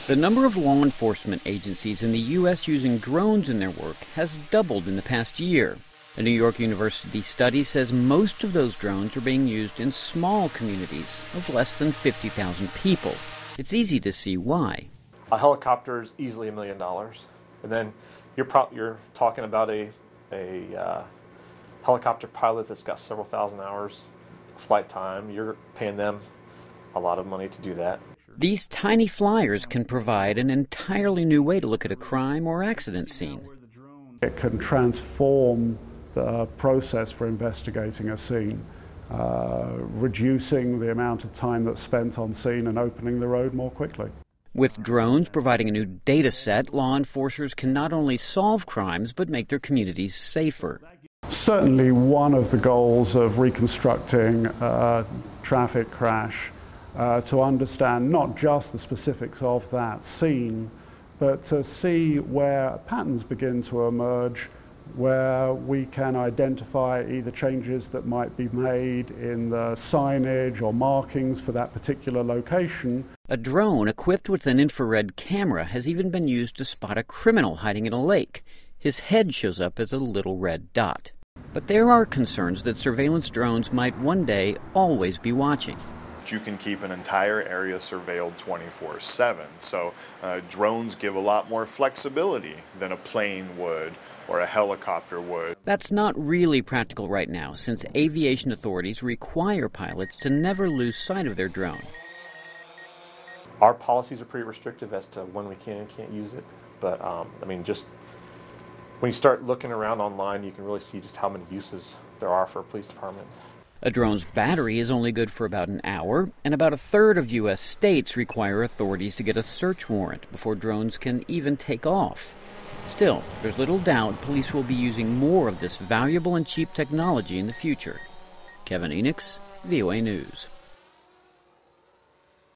The number of law enforcement agencies in the U.S. using drones in their work has doubled in the past year. A New York University study says most of those drones are being used in small communities of less than 50,000 people. It's easy to see why. A helicopter is easily $1 million. And then you're talking about a helicopter pilot that's got several thousand hours of flight time. You're paying them a lot of money to do that. These tiny flyers can provide an entirely new way to look at a crime or accident scene. It can transform the process for investigating a scene, reducing the amount of time that's spent on scene and opening the road more quickly. With drones providing a new data set, law enforcers can not only solve crimes but make their communities safer. Certainly one of the goals of reconstructing a traffic crash to understand not just the specifics of that scene, but to see where patterns begin to emerge, where we can identify either changes that might be made in the signage or markings for that particular location. A drone equipped with an infrared camera has even been used to spot a criminal hiding in a lake. His head shows up as a little red dot. But there are concerns that surveillance drones might one day always be watching. You can keep an entire area surveilled 24/7. So drones give a lot more flexibility than a plane would or a helicopter would. That's not really practical right now, since aviation authorities require pilots to never lose sight of their drone. Our policies are pretty restrictive as to when we can and can't use it. But just when you start looking around online, you can really see just how many uses there are for a police department. A drone's battery is only good for about an hour, and about a third of U.S. states require authorities to get a search warrant before drones can even take off. Still, there's little doubt police will be using more of this valuable and cheap technology in the future. Kevin Enochs, VOA News.